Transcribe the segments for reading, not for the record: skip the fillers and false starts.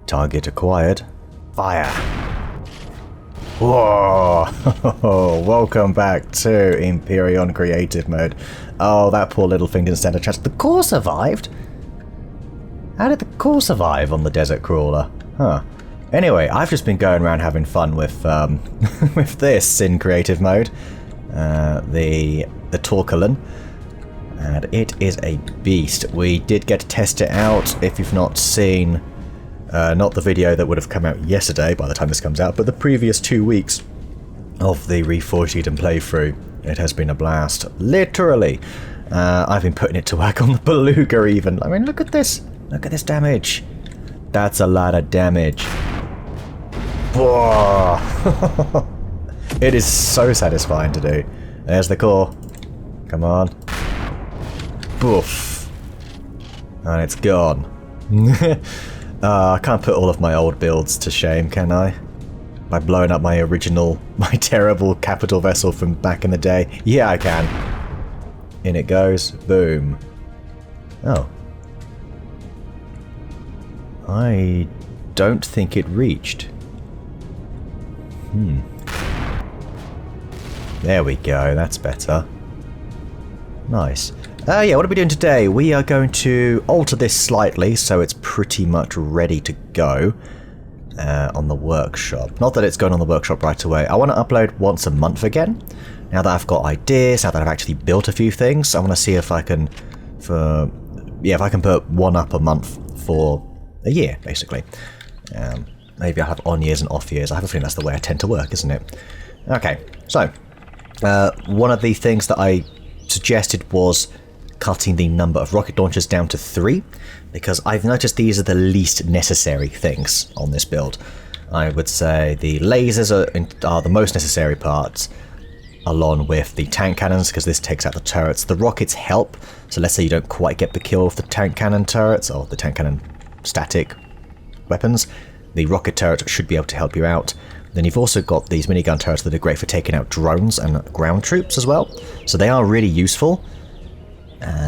Target acquired. Fire! Whoa! Welcome back to Empyrion Creative Mode. Oh, that poor little thing didn't stand a chance. The core survived? How did the core survive on the desert crawler? Huh. Anyway, I've just been going around having fun with with this in creative mode. The Torcalon. And it is a beast. We did get to test it out. If you've not seen, not the video that would have come out yesterday by the time this comes out, but the previous 2 weeks of the Reforged and playthrough, it has been a blast. Literally. I've been putting it to work on the Beluga even. I mean, look at this. Look at this damage. That's a lot of damage. Whoa. It is so satisfying to do. There's the core. Come on. Boof. And it's gone. I can't put all of my old builds to shame, can I? By blowing up my original, my terrible capital vessel from back in the day. Yeah, I can. In it goes. Boom. Oh. I don't think it reached. There we go, that's better. Nice. Yeah, what are we doing today? We are going to alter this slightly so it's pretty much ready to go on the workshop. Not that it's going on the workshop right away. I want to upload once a month again. Now that I've got ideas, now that I've actually built a few things, I want to see if I can, if I can put one up a month for a year, basically. Maybe I'll have on years and off years. I have a feeling that's the way I tend to work, isn't it? Okay, so one of the things that I suggested was cutting the number of rocket launchers down to 3, because I've noticed these are the least necessary things on this build. I would say the lasers are the most necessary parts, along with the tank cannons, because this takes out the turrets. The rockets help, so let's say you don't quite get the kill with the tank cannon turrets, or the tank cannon static weapons, the rocket turret should be able to help you out. Then you've also got these minigun turrets that are great for taking out drones and ground troops as well, so they are really useful.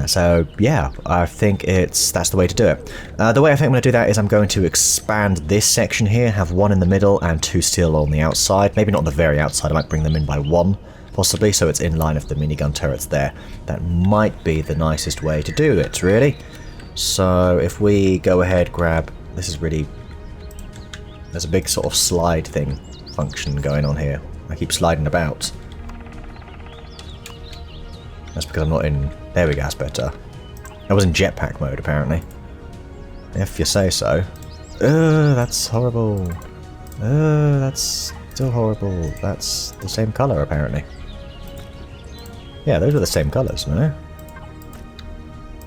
So yeah, I think that's the way to do it. The way I think I'm going to do that is I'm going to expand this section here, have one in the middle and 2 still on the outside. Maybe not on the very outside, I might bring them in by 1, possibly, so it's in line of the minigun turrets there. That might be the nicest way to do it, really. So if we go ahead, grab... This is really... There's a big sort of slide thing function going on here. I keep sliding about. That's because I'm not in... There we go, that's better. I was in jetpack mode, apparently. If you say so. That's horrible. That's still horrible. That's the same colour, apparently. Yeah, those are the same colours, no?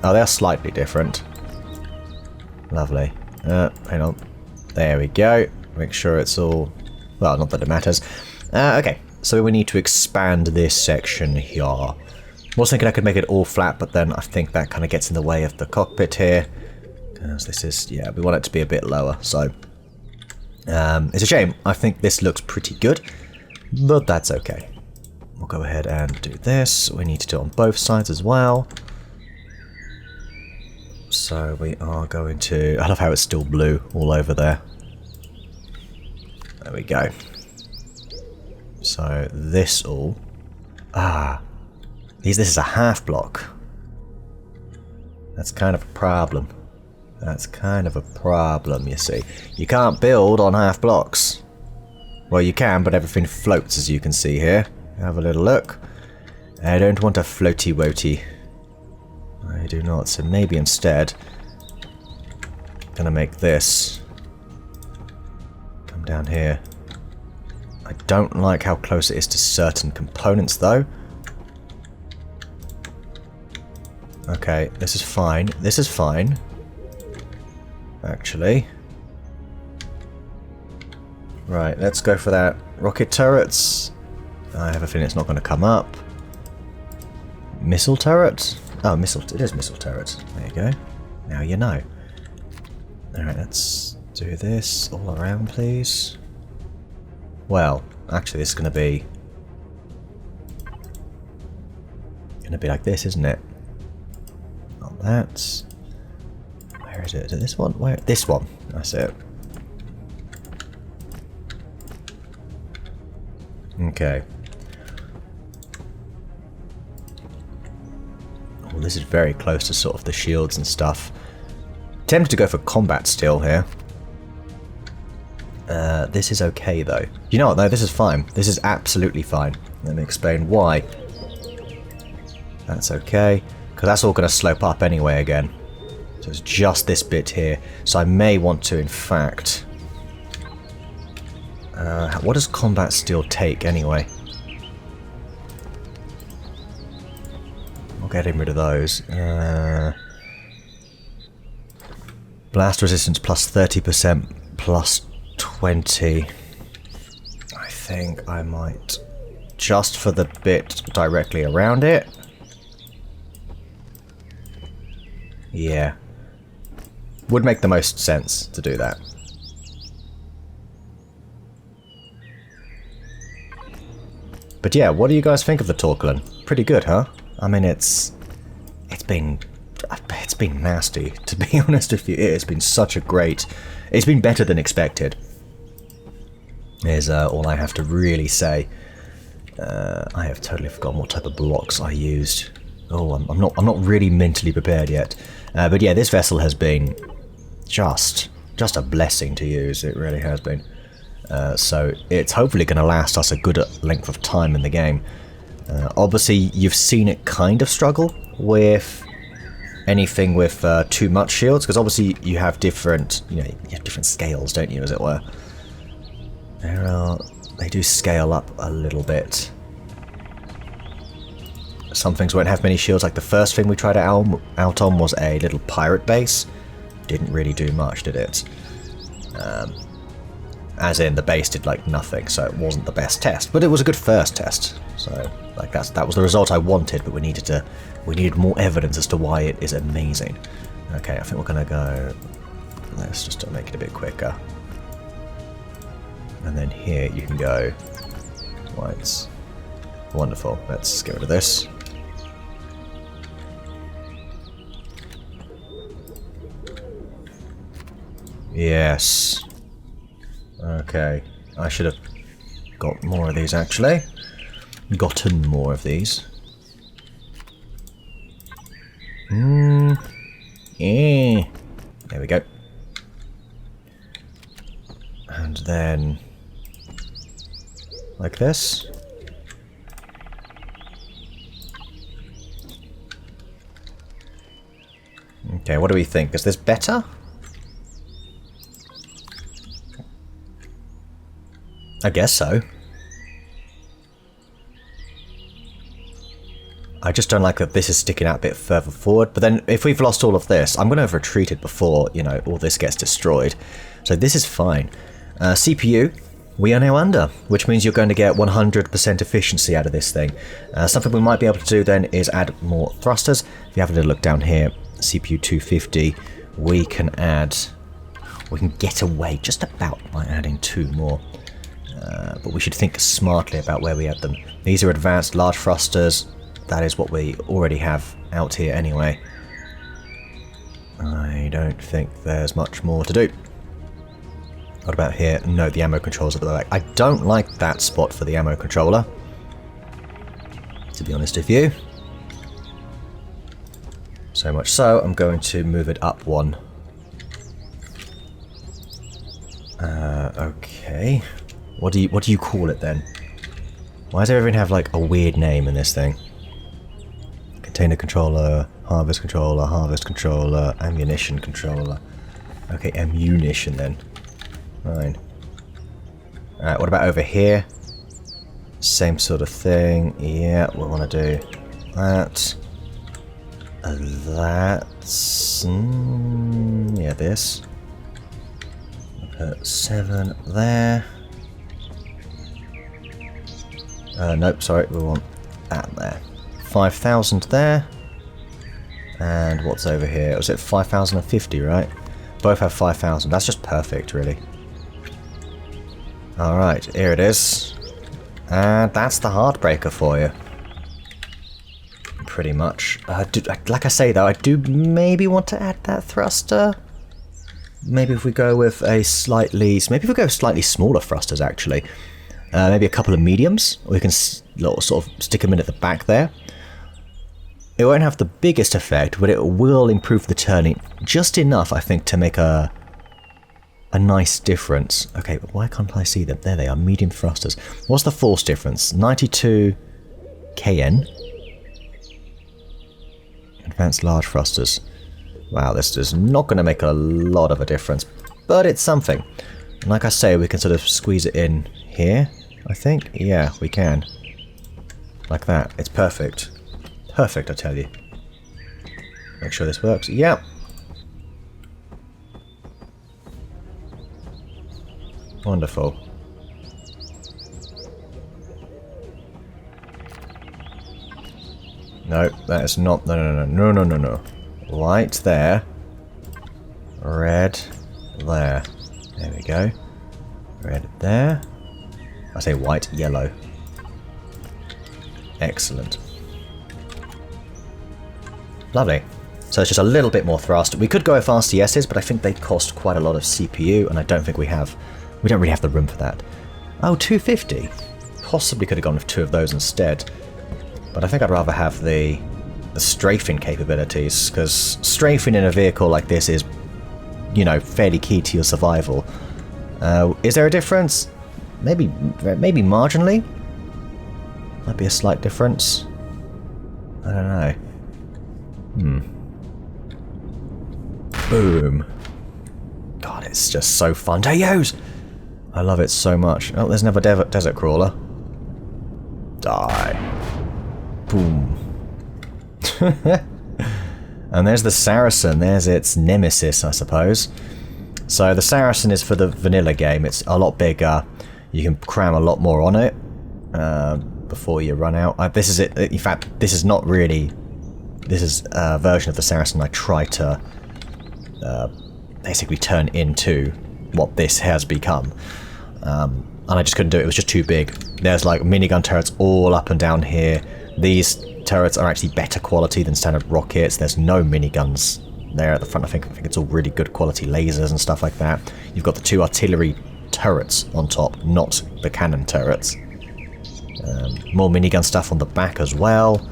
Oh, they are slightly different. Lovely. Hang on. There we go. Make sure it's all... Well, not that it matters. Okay, so we need to expand this section here. I was thinking I could make it all flat, but then I think that kind of gets in the way of the cockpit here. Because this is... Yeah, we want it to be a bit lower, so... it's a shame. I think this looks pretty good, but that's okay. We'll go ahead and do this. We need to do it on both sides as well. So we are going to... I love how it's still blue all over there. There we go. So this all... This is a half block. That's kind of a problem. That's kind of a problem, you see. You can't build on half blocks. Well, you can, but everything floats, as you can see here. Have a little look. I don't want a floaty-woaty. I do not, so maybe instead gonna make this come down here. I don't like how close it is to certain components though. Okay, this is fine. This is fine. Actually. Right, let's go for that. Rocket turrets. I have a feeling it's not going to come up. Missile turret? Oh, missile. It is missile turret. There you go. Now you know. Alright, let's do this all around, please. Well, actually, this is going to be... like this, isn't it? Not that. Where is it? Is it this one? Where? This one. That's it. Okay. Well, this is very close to sort of the shields and stuff. Tempted to go for combat still here. This is okay though. You know what? No, this is fine. This is absolutely fine. Let me explain why. That's okay. Because that's all going to slope up anyway again. So it's just this bit here. So I may want to, in fact... what does combat steel take anyway? I'll get rid of those. Blast resistance plus 30% plus 20. I think I might... Just for the bit directly around it. Yeah. Would make the most sense to do that. But yeah, what do you guys think of the Torcalon? Pretty good, huh? I mean, it's been nasty, to be honest with you. It's been such a great... It's been better than expected, is all I have to really say. I have totally forgotten what type of blocks I used. Oh, I'm not really mentally prepared yet. But yeah, this vessel has been just a blessing to use. It really has been. So it's hopefully going to last us a good length of time in the game. Obviously, you've seen it kind of struggle with anything with too much shields, because obviously you have different, you have different scales, don't you, as it were. They do scale up a little bit. Some things won't have many shields, like the first thing we tried out on was a little pirate base. Didn't really do much, did it? As in, the base did like nothing, so it wasn't the best test, but it was a good first test. So, like that was the result I wanted, but we needed more evidence as to why it is amazing. Okay, I think we're gonna go. Let's just make it a bit quicker. And then here you can go whites. Wonderful. Let's get rid of this. Yes. Okay. I should have got more of these, actually. Gotten more of these. Yeah. There we go. And then... like this. Okay, what do we think? Is this better? I guess so. I just don't like that this is sticking out a bit further forward. But then if we've lost all of this, I'm going to have retreated before, all this gets destroyed. So this is fine. CPU, we are now under, which means you're going to get 100% efficiency out of this thing. Something we might be able to do then is add more thrusters. If you have a little look down here, CPU 250, we can get away just about by adding 2 more. But we should think smartly about where we add them. These are advanced large thrusters. That is what we already have out here anyway. I don't think there's much more to do. What about here? No, the ammo controller's at the back. I don't like that spot for the ammo controller, to be honest with you. So much so, I'm going to move it up 1. Okay. What do you call it then? Why does everything have like a weird name in this thing? Container controller, harvest controller, ammunition controller. Okay, ammunition then. Fine. Alright, what about over here? Same sort of thing. Yeah, we want to do that. That's... yeah, this. Put 7 there. Nope, sorry, we want that there. 5,000 there. And what's over here? Was it 5,050, right? Both have 5,000. That's just perfect, really. Alright, here it is. And that's the heartbreaker for you. Pretty much. Like I say, though, I do maybe want to add that thruster. Maybe if we go with a slightly... maybe if we go with slightly smaller thrusters, actually. maybe a couple of mediums, or you can sort of stick them in at the back there. It won't have the biggest effect, but it will improve the turning just enough, I think, to make a nice difference. Okay, but why can't I see them? There they are, medium thrusters. What's the force difference? 92 kN. Advanced large thrusters. Wow, this is not going to make a lot of a difference, but it's something. And like I say, we can sort of squeeze it in here, I think. Yeah, we can. Like that. It's perfect. Perfect, I tell you. Make sure this works. Yep. Wonderful. No, that is not... No. White there. Red there. There we go. Red there. I say white, yellow. Excellent. Lovely. So it's just a little bit more thrust. We could go with RCSs, but I think they cost quite a lot of CPU, and I don't think we don't really have the room for that. Oh, 250. Possibly could have gone with 2 of those instead. But I think I'd rather have the strafing capabilities, because strafing in a vehicle like this is, you know, fairly key to your survival. Is there a difference? Maybe marginally? Might be a slight difference. I don't know. Boom. God, it's just so fun to use! I love it so much. Oh, there's another desert crawler. Die. Boom. And there's the Saracen. There's its nemesis, I suppose. So the Saracen is for the vanilla game. It's a lot bigger. You can cram a lot more on it before you run out. This is it. In fact, this is not really... This is a version of the Saracen I try to basically turn into what this has become. And I just couldn't do it. It was just too big. There's like minigun turrets all up and down here. These turrets are actually better quality than standard rockets. There's no miniguns there at the front. I think it's all really good quality lasers and stuff like that. You've got the 2 artillery turrets on top, not the cannon turrets. More minigun stuff on the back as well.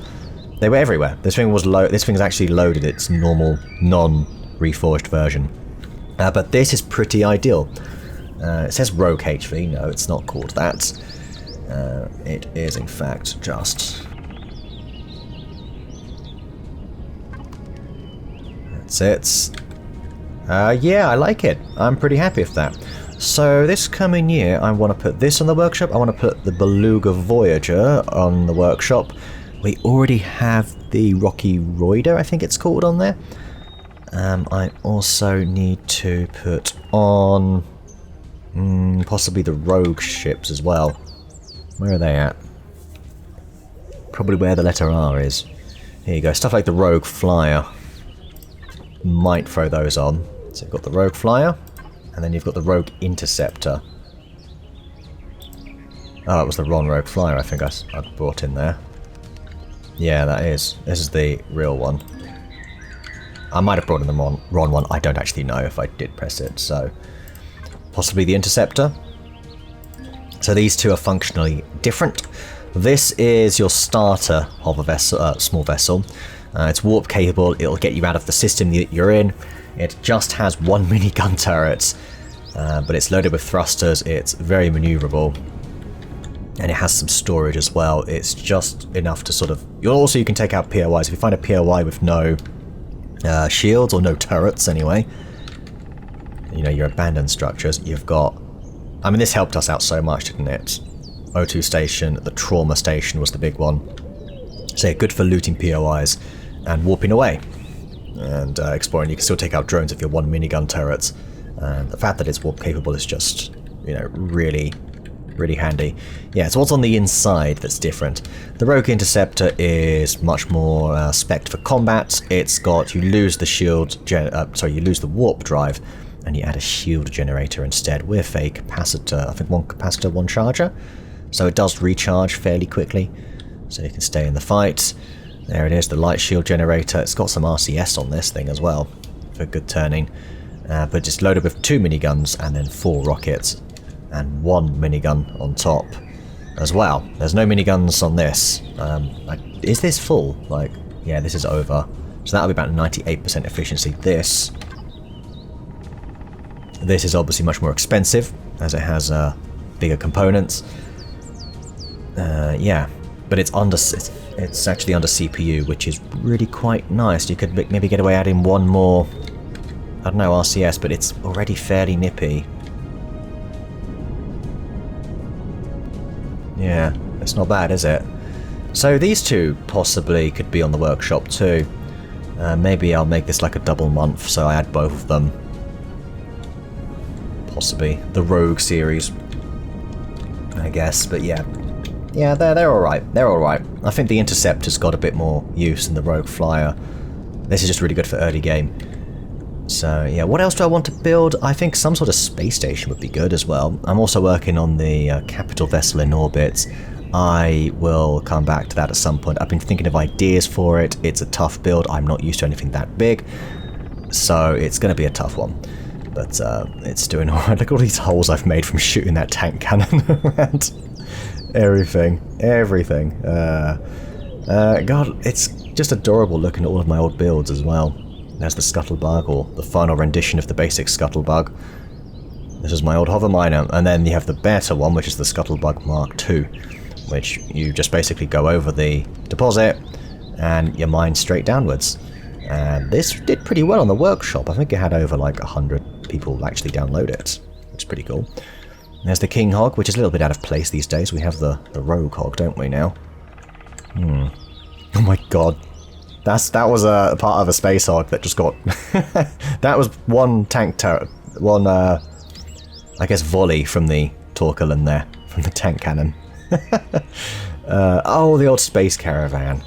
They were everywhere. This thing was This thing's actually loaded its normal, non-reforged version. But this is pretty ideal. It says Rogue HV. No, it's not called that. It is, in fact, just... That's it. Yeah, I like it. I'm pretty happy with that. So this coming year, I want to put this on the workshop. I want to put the Beluga Voyager on the workshop. We already have the Rocky Roider, I think it's called, on there. I also need to put on possibly the Rogue ships as well. Where are they at? Probably where the letter R is. Here you go. Stuff like the Rogue Flyer. Might throw those on. So you've got the Rogue Flyer, and then you've got the Rogue Interceptor. Oh, it was the wrong Rogue Flyer I think I brought in there. Yeah, that is. This is the real one. I might have brought in the wrong one. I don't actually know if I did press it, so... Possibly the Interceptor. So these two are functionally different. This is your starter of a vessel, small vessel. It's warp capable. It'll get you out of the system that you're in. It just has 1 minigun turret, but it's loaded with thrusters. It's very maneuverable. And it has some storage as well. It's just enough to sort of... You can take out POIs. If you find a POI with no shields, or no turrets anyway, you know, your abandoned structures, you've got... I mean, this helped us out so much, didn't it? O2 station, the trauma station was the big one. So yeah, good for looting POIs and warping away. And exploring. You can still take out drones if you're 1 minigun turrets. And the fact that it's warp capable is just, you know, really... really handy. Yeah, so what's on the inside that's different? The Rogue Interceptor is much more spec'd for combat. It's got, you lose the shield, you lose the warp drive, and you add a shield generator instead with a capacitor. I think 1 capacitor, 1 charger. So it does recharge fairly quickly, so you can stay in the fight. There it is, the light shield generator. It's got some RCS on this thing as well for good turning, but just loaded with 2 miniguns and then 4 rockets. And 1 minigun on top. as well. There's no miniguns on this. Is this full? Like, yeah, this is over. So that'll be about 98% efficiency. This is obviously much more expensive, as it has bigger components. Yeah, but it's actually under CPU, which is really quite nice. You could maybe get away adding one more, I don't know, RCS, but it's already fairly nippy. Yeah, it's not bad, is it? So these two possibly could be on the workshop too. Maybe I'll make this like a double month, so I add both of them. Possibly the Rogue series, I guess. But yeah, they're all right. They're all right. I think the Interceptor's got a bit more use than the Rogue Flyer. This is just really good for early game. So yeah, what else do I want to build? I think some sort of space station would be good as well. I'm also working on the capital vessel in orbit. I will come back to that at some point. I've been thinking of ideas for it. It's a tough build. I'm not used to anything that big, so it's going to be a tough one. But it's doing alright. Look at all these holes I've made from shooting that tank cannon around. Everything. God, it's just adorable looking at all of my old builds as well. There's the Scuttlebug, or the final rendition of the basic Scuttlebug. This is my old hover miner. And then you have the better one, which is the Scuttlebug Mark II, which you just basically go over the deposit and you mine straight downwards. And this did pretty well on the workshop. I think it had over like 100 people actually download it. It's pretty cool. There's the King Hog, which is a little bit out of place these days. We have the Rogue Hog, don't we now? Oh my god. That was a part of a Space Hog that just got... that was one tank turret. One, I guess, volley from the Torcalon there. From the tank cannon. Oh, the old Space Caravan.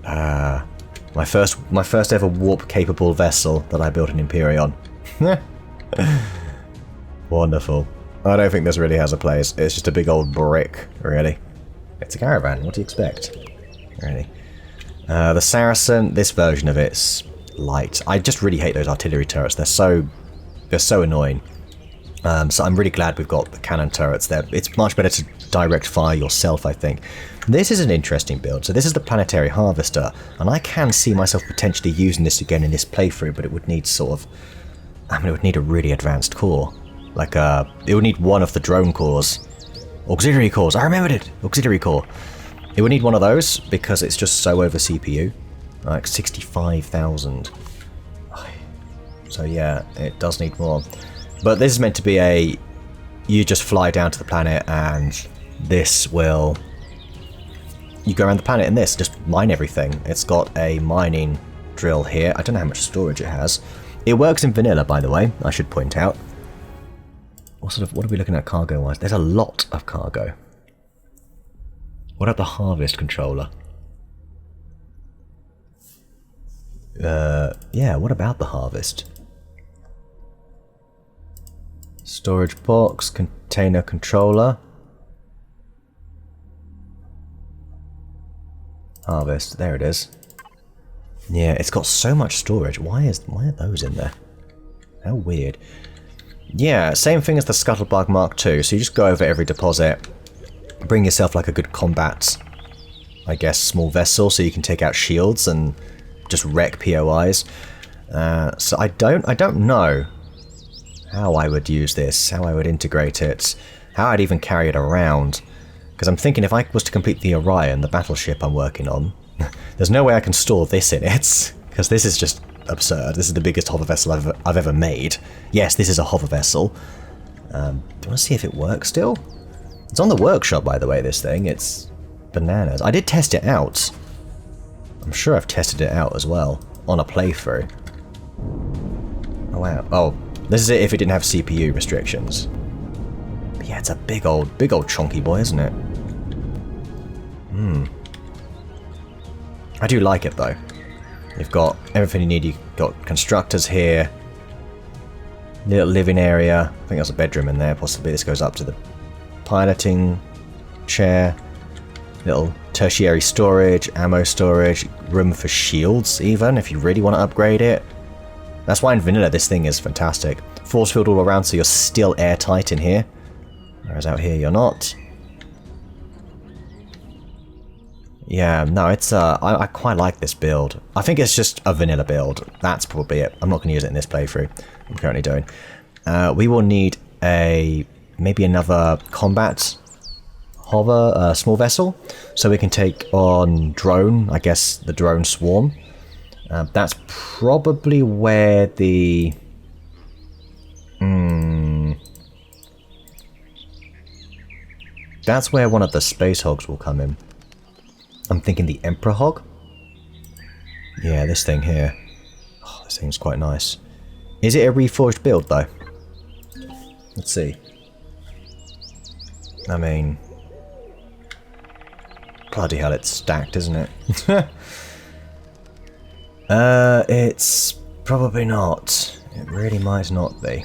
My first ever warp-capable vessel that I built in Empyrion. Wonderful. I don't think this really has a place. It's just a big old brick, really. It's a caravan. What do you expect? Really. The Saracen, this version of it's light. I just really hate those artillery turrets. They're so annoying. So I'm really glad we've got the cannon turrets there. It's much better to direct fire yourself, I think. This is an interesting build. So this is the Planetary Harvester, and I can see myself potentially using this again in this playthrough, but it would need sort of... I mean, it would need a really advanced core. Like, it would need one of the drone cores. Auxiliary cores, I remembered it! Auxiliary core. It would need one of those, because it's just so over CPU. Like, 65,000. So yeah, it does need more. But this is meant to be a... You just fly down to the planet, and this will... You go around the planet in this, just mine everything. It's got a mining drill here. I don't know how much storage it has. It works in vanilla, by the way, I should point out. What are we looking at cargo-wise? There's a lot of cargo. What about the harvest controller? Yeah, what about the harvest? Storage box, container controller. Harvest, there it is. Yeah, it's got so much storage. Why are those in there? How weird. Yeah, same thing as the Scuttlebug Mark II. So you just go over every deposit, bring yourself like a good combat, I guess, small vessel, so you can take out shields and just wreck POIs. So I don't know how I would use this, how I would integrate it, how I'd even carry it around. Because I'm thinking if I was to complete the Orion, the battleship I'm working on, there's no way I can store this in it, because this is just absurd. This is the biggest hover vessel I've ever made. Yes, this is a hover vessel. Do you want to see if it works still? It's on the workshop, by the way, this thing. It's bananas. I did test it out. I'm sure I've tested it out as well, on a playthrough. Oh, wow. Oh, this is it if it didn't have CPU restrictions. But yeah, it's a big old chonky boy, isn't it? I do like it, though. You've got everything you need. You've got constructors here. Little living area. I think there's a bedroom in there, possibly. This goes up to the piloting chair. Little tertiary storage, ammo storage, room for shields, even, if you really want to upgrade it. That's why in vanilla this thing is fantastic. Force field all around, so you're still airtight in here. Whereas out here you're not. Yeah, no, it's I quite like this build. I think it's just a vanilla build. That's probably it. I'm not going to use it in this playthrough I'm currently doing. We will need maybe another combat hover, small vessel, so we can take on drone, I guess the drone swarm. That's probably where the... That's where one of the space hogs will come in. I'm thinking the Emperor Hog. Yeah, this thing here. Oh, this thing's quite nice. Is it a reforged build, though? Let's see. I mean... Bloody hell, it's stacked, isn't it? It's probably not. It really might not be.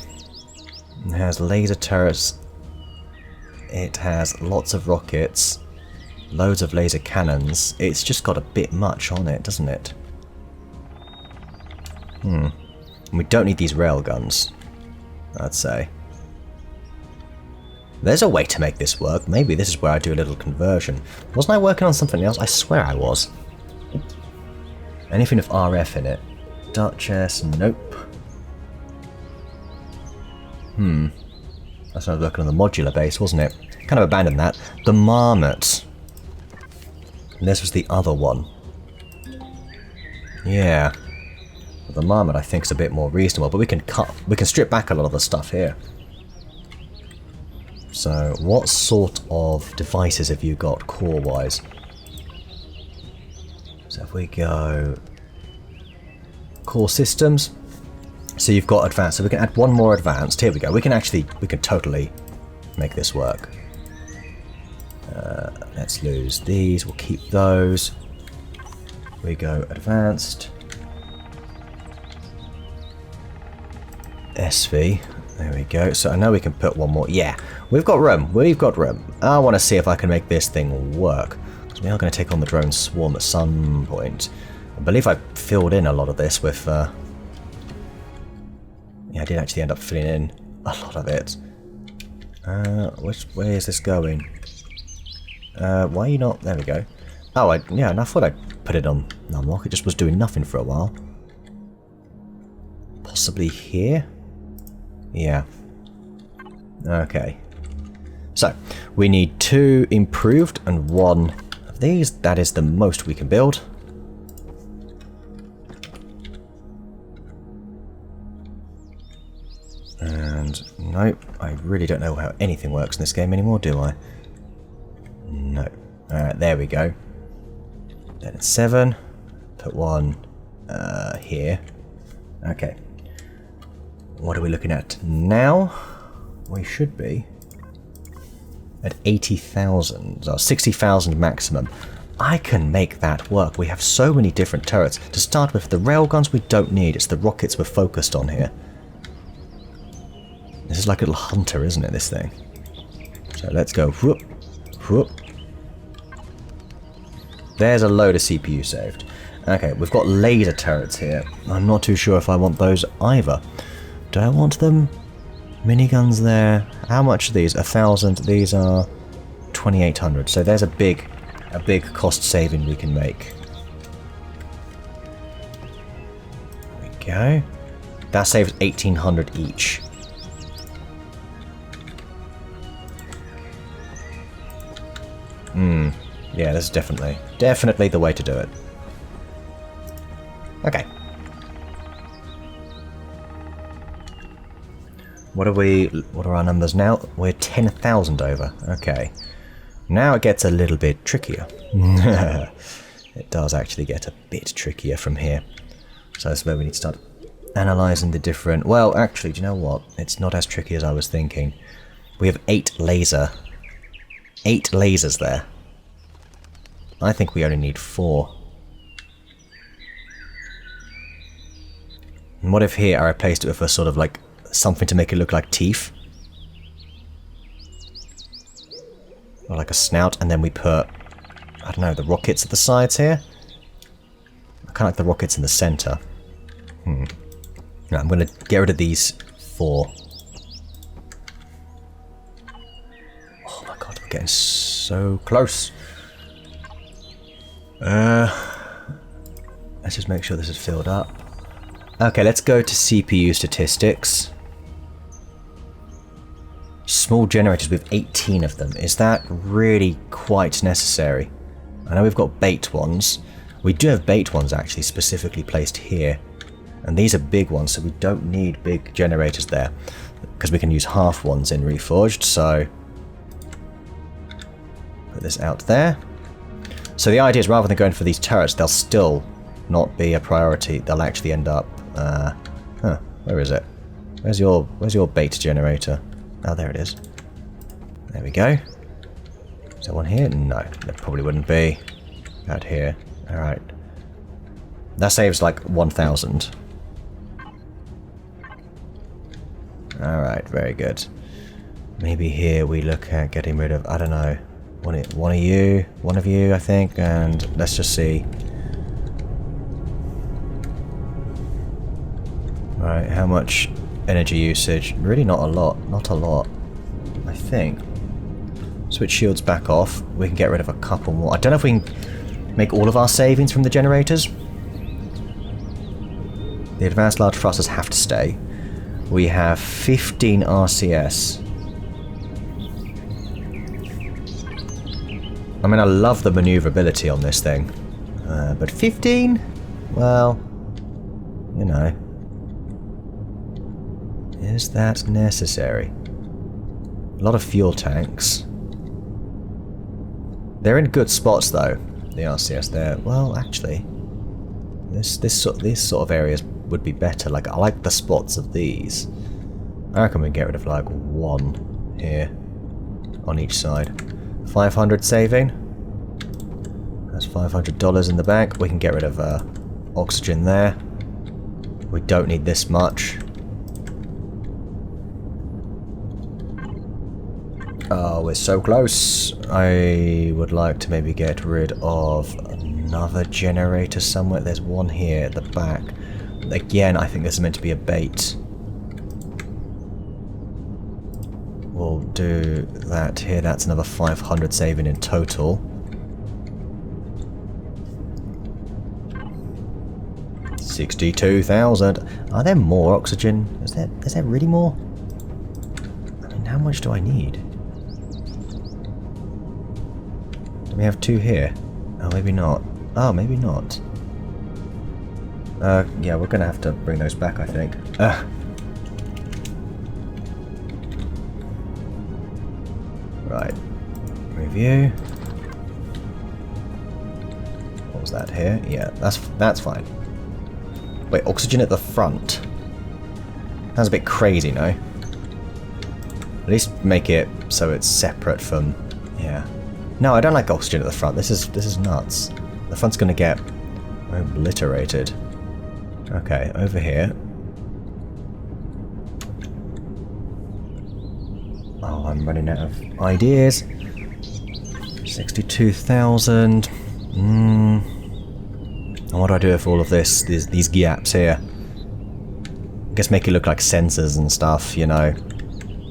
It has laser turrets. It has lots of rockets. Loads of laser cannons. It's just got a bit much on it, doesn't it? And we don't need these railguns, I'd say. There's a way to make this work. Maybe this is where I do a little conversion. Wasn't I working on something else? I swear I was. Anything with RF in it? Duchess? Nope. That's when I was working on the modular base, wasn't it? Kind of abandoned that. The Marmot. And this was the other one. Yeah. The Marmot I think is a bit more reasonable, but we can strip back a lot of the stuff here. So, what sort of devices have you got core-wise? So if we go... Core systems. So you've got advanced. So we can add one more advanced. Here we go. We can totally make this work. Let's lose these. We'll keep those. We go advanced. SV. There we go. So I know we can put one more. Yeah, we've got room. We've got room. I want to see if I can make this thing work. Because we are going to take on the drone swarm at some point. I believe I filled in a lot of this with... Yeah, I did actually end up filling in a lot of it. Which way is this going? Why are you not... There we go. Oh, yeah, and I thought I'd put it on unlock. It just was doing nothing for a while. Possibly here? Yeah. Okay. So, we need 2 improved and 1 of these. That is the most we can build. And, nope, I really don't know how anything works in this game anymore, do I? No. Alright, there we go. Then it's 7. Put 1 here. Okay. What are we looking at now? We should be at 80,000, or 60,000 maximum. I can make that work. We have so many different turrets. To start with, the railguns we don't need. It's the rockets we're focused on here. This is like a little hunter, isn't it, this thing? So let's go. Whoop, whoop. There's a load of CPU saved. Okay, we've got laser turrets here. I'm not too sure if I want those either. Do I want them? Miniguns there. How much are these? 1,000. These are 2,800. So there's a big cost saving we can make. There we go. That saves 1,800 each. Yeah, this is definitely the way to do it. Okay. What are our numbers now? We're 10,000 over. Okay. Now it gets a little bit trickier. It does actually get a bit trickier from here. So that's where we need to start analysing the different... Well, actually, do you know what? It's not as tricky as I was thinking. We have 8 lasers there. I think we only need 4. And what if here I replaced it with a sort of like something to make it look like teeth? Or like a snout, and then we put, I don't know, the rockets at the sides here? I kind of like the rockets in the centre. No, I'm going to get rid of these 4. getting so close. Let's just make sure this is filled up. Okay, let's go to CPU statistics. Small generators with 18 of them. Is that really quite necessary? I know we've got bait ones. We do have bait ones actually specifically placed here. And these are big ones, so we don't need big generators there. Because we can use half ones in Reforged, so... put this out there. So the idea is rather than going for these turrets, they'll still not be a priority. They'll actually end up... where is it? Where's your bait generator? Oh, there it is. There we go. Is there one here? No, there probably wouldn't be. Out here. Alright. That saves like 1,000. Alright, very good. Maybe here we look at getting rid of, I don't know, one of you, I think, and let's just see. Right, how much energy usage? Really not a lot, I think. Switch shields back off, we can get rid of a couple more. I don't know if we can make all of our savings from the generators. The advanced large thrusters have to stay. We have 15 RCS. I mean, I love the maneuverability on this thing. But 15? Well, you know. Is that necessary? A lot of fuel tanks. They're in good spots though, the RCS there. Well, actually, these sort of areas would be better. Like, I like the spots of these. I reckon we get rid of like one here on each side. 500 saving. That's $500 in the bank. We can get rid of oxygen there. We don't need this much. Oh, we're so close. I would like to maybe get rid of another generator somewhere. There's one here at the back. Again, I think this is meant to be a bait. We'll do that here. That's another 500 saving in total. $62,000. Are there more oxygen? Is there really more? I mean, how much do I need? Do we have two here? Oh, maybe not. Oh, maybe not. Yeah, we're gonna have to bring those back, I think. Right. Review. What was that here? Yeah, that's fine. Wait, oxygen at the front. That's a bit crazy, no? At least make it so it's separate from... yeah. No, I don't like oxygen at the front. This is nuts. The front's gonna get obliterated. Okay, over here. Oh, I'm running out of ideas. 62,000. And what do I do with all of this? These gaps here. I guess make it look like sensors and stuff, you know.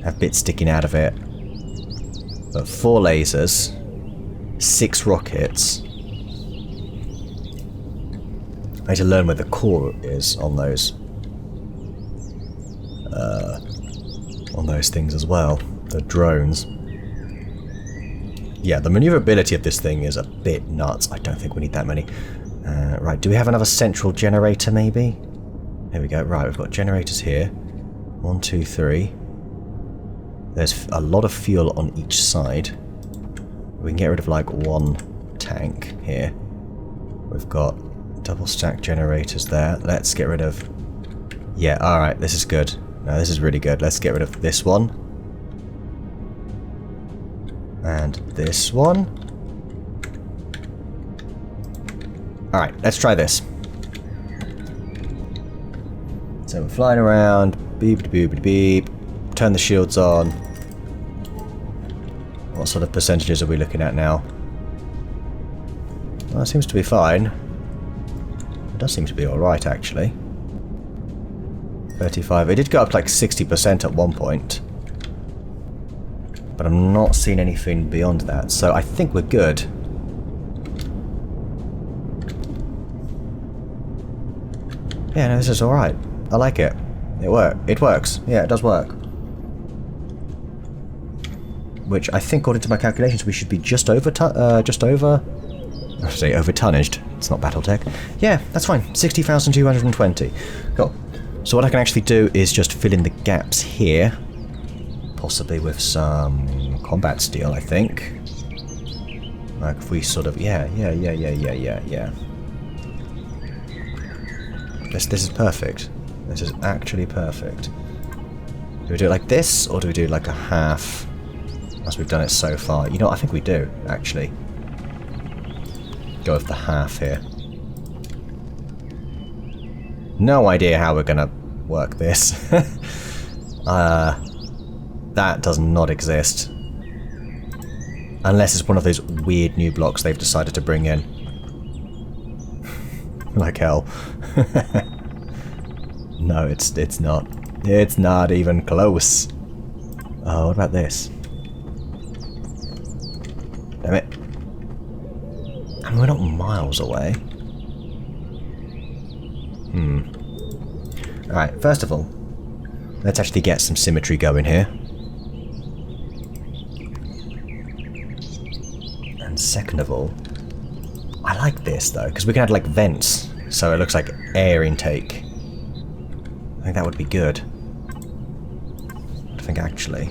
Have bits sticking out of it. But 4 lasers. 6 rockets. I need to learn where the core is on those. On those things as well. The drones. Yeah, the maneuverability of this thing is a bit nuts. I don't think we need that many. Right, do we have another central generator maybe? Here we go. Right, we've got generators here. 1, 2, 3. There's a lot of fuel on each side. We can get rid of like 1 tank here. We've got double stack generators there. Let's get rid of... yeah, alright, this is good. No, this is really good. Let's get rid of this one. And this one. Alright, let's try this. So we're flying around. Beep, beep, beep. Turn the shields on. What sort of percentages are we looking at now? Well, it seems to be fine. It does seem to be alright, actually. 35. It did go up to like 60% at one point. But I'm not seeing anything beyond that, so I think we're good. Yeah, no, this is alright. I like it. It works. Yeah, it does work. Which I think, according to my calculations, we should be just over over tonnaged. It's not Battletech. Yeah, that's fine. 60,220. Cool. So what I can actually do is just fill in the gaps here. Possibly with some combat steel, I think. Like if we sort of... Yeah. This is perfect. This is actually perfect. Do we do it like this, or do we do like a half, as we've done it so far? You know what, I think we do, actually. Go with the half here. No idea how we're gonna work this. That does not exist. Unless it's one of those weird new blocks they've decided to bring in. Like hell. No, it's not. It's not even close. Oh, what about this? Damn it. And we're not miles away. Alright, first of all, let's actually get some symmetry going here. And second of all, I like this though, because we can add like vents, so it looks like air intake. I think that would be good. I think actually.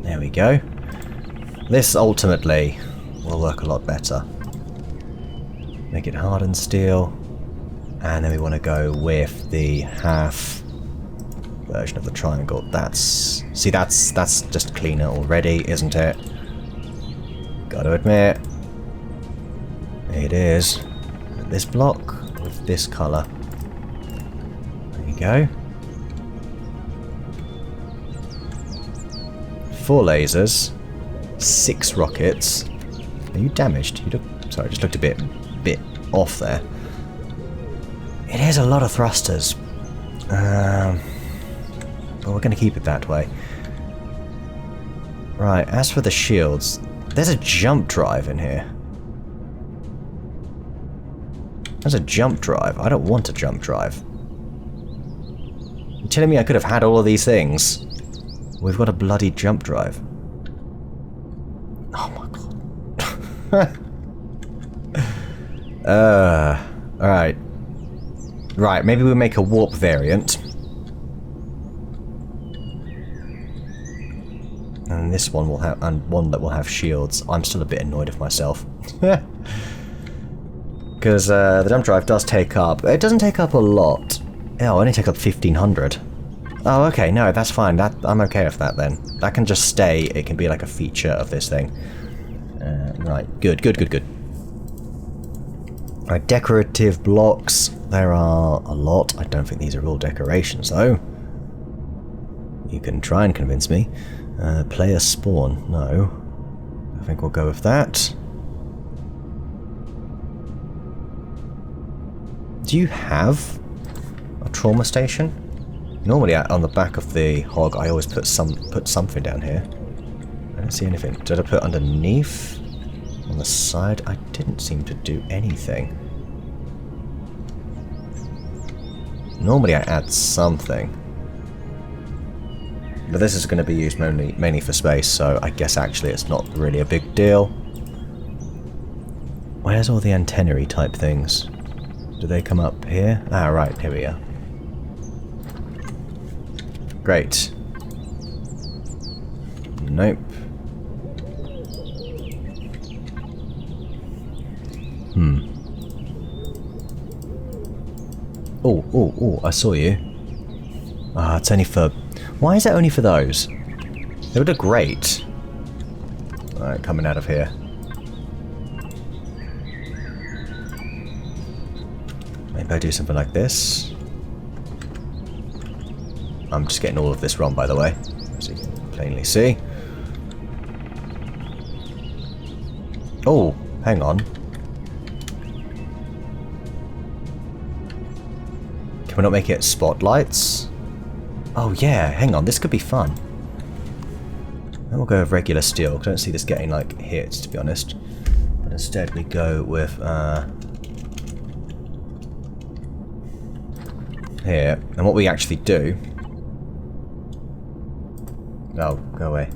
There we go. This ultimately will work a lot better. Make it hardened steel. And then we want to go with the half version of the triangle. That's... See, that's just cleaner already, isn't it? Gotta admit. It is. This block with this colour. There you go. 4 lasers. 6 rockets. Are you damaged? You look... Sorry, I just looked a bit off there. It is a lot of thrusters. But we're going to keep it that way. Right, as for the shields, there's a jump drive in here. There's a jump drive. I don't want a jump drive. You're telling me I could have had all of these things? We've got a bloody jump drive. Oh my god. Alright. Right, maybe we'll make a warp variant. And this one will have, and one that will have shields. I'm still a bit annoyed with myself. Because the jump drive does take up... It doesn't take up a lot. Oh, only take up 1,500. Oh, okay, no, that's fine. I'm okay with that then. That can just stay. It can be like a feature of this thing. Right, good. Right, decorative blocks. There are a lot. I don't think these are all decorations, though. You can try and convince me. Player spawn. No. I think we'll go with that. Do you have a trauma station? Normally on the back of the Hog I always put something down here. I don't see anything. Did I put underneath? On the side? I didn't seem to do anything. Normally I add something. But this is going to be used mainly for space, so I guess actually it's not really a big deal. Where's all the antennae type things? Do they come up here? Ah, right, here we are. Great. Nope. Oh, I saw you. Ah, it's only for... Why is it only for those? They would look great. Alright, coming out of here. Maybe I do something like this. I'm just getting all of this wrong, by the way, as you can plainly see. Oh, hang on. Can we not make it spotlights? Oh yeah, hang on, this could be fun. Then we'll go with regular steel. I don't see this getting, like, hit, to be honest. But instead we go with, here. And what we actually do... Oh, go away.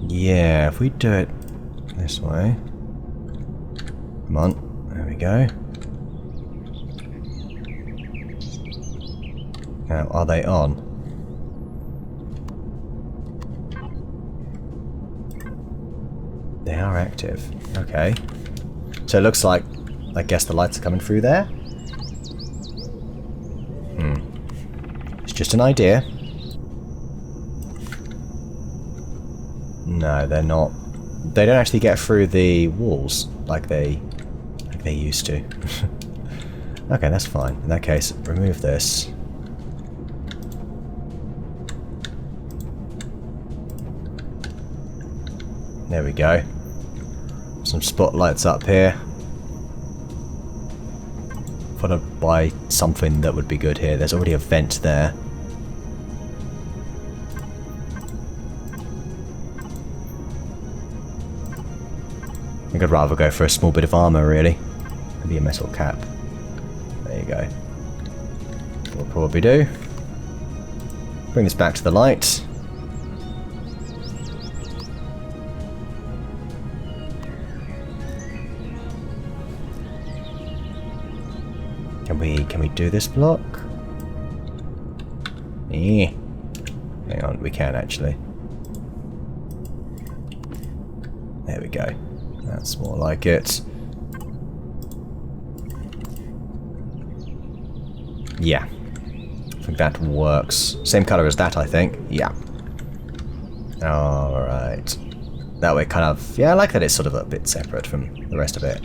Yeah, if we do it this way... Come on, there we go. Now, are they on? They are active. Okay. So it looks like, I guess the lights are coming through there? It's just an idea. No, they're not. They don't actually get through the walls like they used to. Okay, that's fine. In that case, remove this. There we go. Some spotlights up here. Followed by something that would be good here. There's already a vent there. I think I'd rather go for a small bit of armor, really. Maybe a metal cap. There you go. We'll probably do. Bring us back to the light. Can we do this block? Hang on, we can actually. There we go. That's more like it. Yeah. I think that works. Same colour as that, I think. Yeah. Alright. That way kind of... Yeah, I like that it's sort of a bit separate from the rest of it.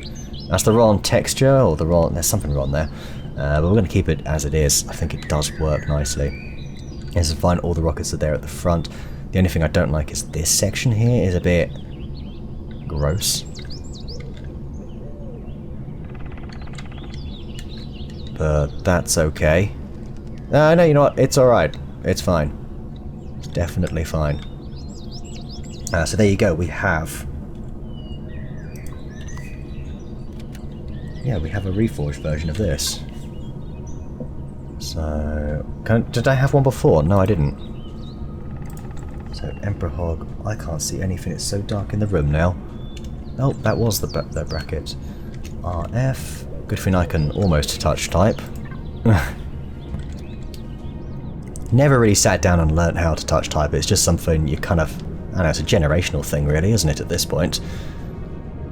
That's the wrong texture, or the wrong... There's something wrong there. But we're going to keep it as it is. I think it does work nicely. It's fine, all the rockets are there at the front. The only thing I don't like is this section here is a bit... gross. But that's okay. No, you know what? It's alright. It's fine. It's definitely fine. So there you go. We have... Yeah, we have a reforged version of this. So... did I have one before? No, I didn't. So, Emperor Hog. I can't see anything. It's so dark in the room now. Oh, that was the bracket. RF. Good thing I can almost touch type. Never really sat down and learnt how to touch type. It's just something you kind of... I don't know, it's a generational thing really, isn't it, at this point?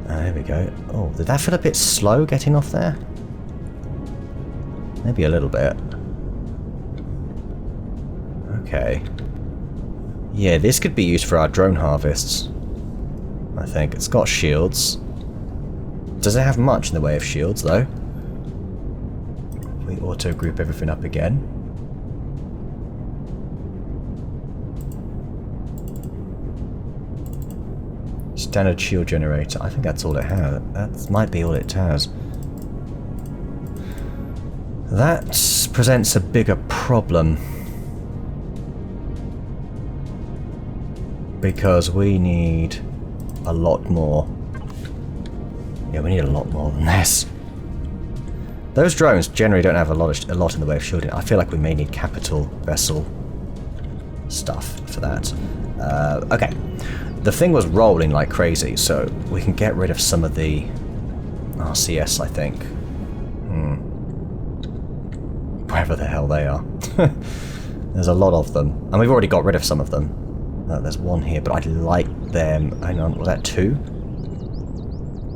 There we go. Oh, did that feel a bit slow getting off there? Maybe a little bit. Okay. Yeah, this could be used for our drone harvests. I think. It's got shields. Does it have much in the way of shields, though? We auto-group everything up again. Standard shield generator. I think that's all it has. That might be all it has. That presents a bigger problem. Because we need a lot more. Yeah, we need a lot more than this. Those drones generally don't have a lot in the way of shielding. I feel like we may need capital vessel stuff for that. Okay. The thing was rolling like crazy, so we can get rid of some of the RCS, I think. Wherever the hell they are. There's a lot of them. And we've already got rid of some of them. There's one here, but I'd like them... Hang on, was that two?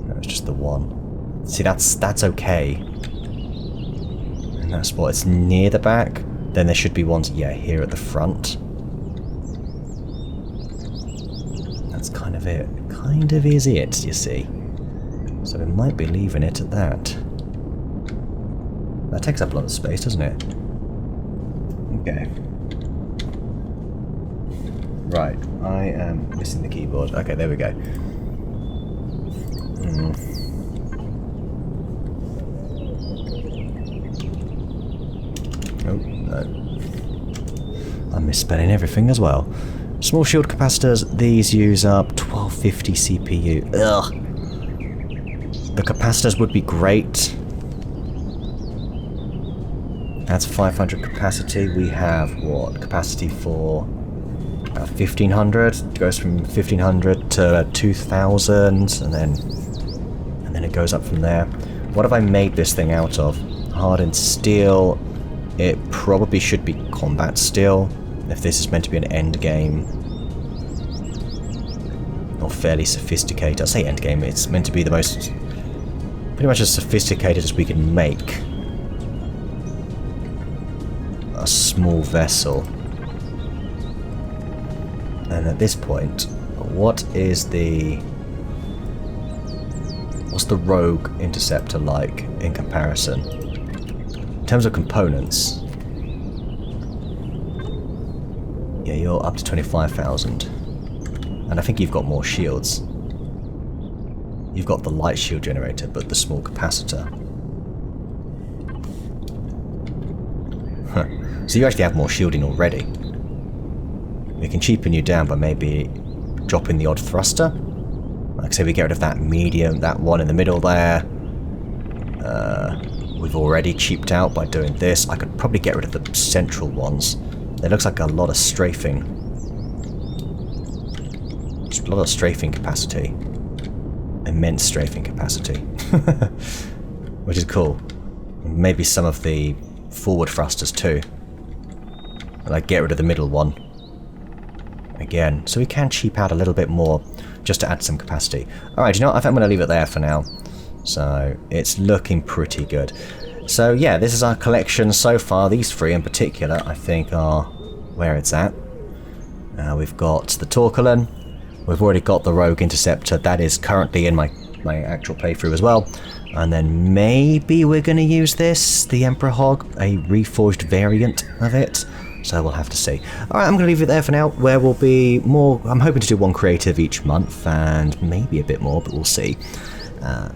No, it's just the one. See, that's okay. In that spot, it's near the back. Then there should be ones, yeah, here at the front. That's kind of it. Kind of is it, you see. So we might be leaving it at that. That takes up a lot of space, doesn't it? Okay. Right, I am missing the keyboard. Okay, there we go. No. I'm misspelling everything as well. Small shield capacitors, these use up 1250 CPU. Ugh. The capacitors would be great. That's 500 capacity. We have what? Capacity for 1500. It goes from 1500 to 2000, and then it goes up from there. What have I made this thing out of? Hardened steel. It probably should be combat steel, if this is meant to be an end game. Or fairly sophisticated. I say end game, it's meant to be the most... pretty much as sophisticated as we can make a small vessel. And at this point, what's the Rogue Interceptor like in comparison? In terms of components, yeah, you're up to 25,000. And I think you've got more shields. You've got the light shield generator, but the small capacitor. Huh. So you actually have more shielding already. We can cheapen you down by maybe dropping the odd thruster. Like I say, we get rid of that medium, that one in the middle there. We've already cheaped out by doing this. I could probably get rid of the central ones. There looks like a lot of strafing. Just a lot of strafing capacity. Immense strafing capacity. Which is cool. Maybe some of the forward thrusters too. And I get rid of the middle one. Again, so we can cheap out a little bit more just to add some capacity. Alright, you know what? I think I'm going to leave it there for now. So, it's looking pretty good. So yeah, this is our collection so far. These three in particular, I think, are where it's at. We've got the Torcalon. We've already got the Rogue Interceptor. That is currently in my actual playthrough as well. And then maybe we're going to use this, the Emperor Hog, a reforged variant of it. So we'll have to see. Alright, I'm going to leave it there for now. Where will be more... I'm hoping to do one creative each month, and maybe a bit more, but we'll see.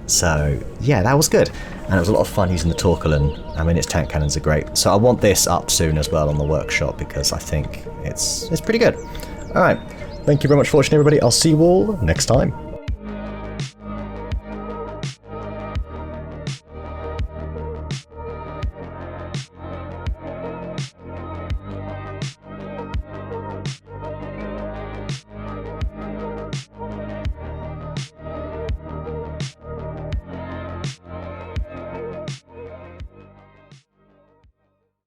So, yeah, that was good. And it was a lot of fun using the Torcalon. I mean, its tank cannons are great. So I want this up soon as well on the workshop, because I think it's pretty good. Alright, thank you very much for watching, everybody. I'll see you all next time.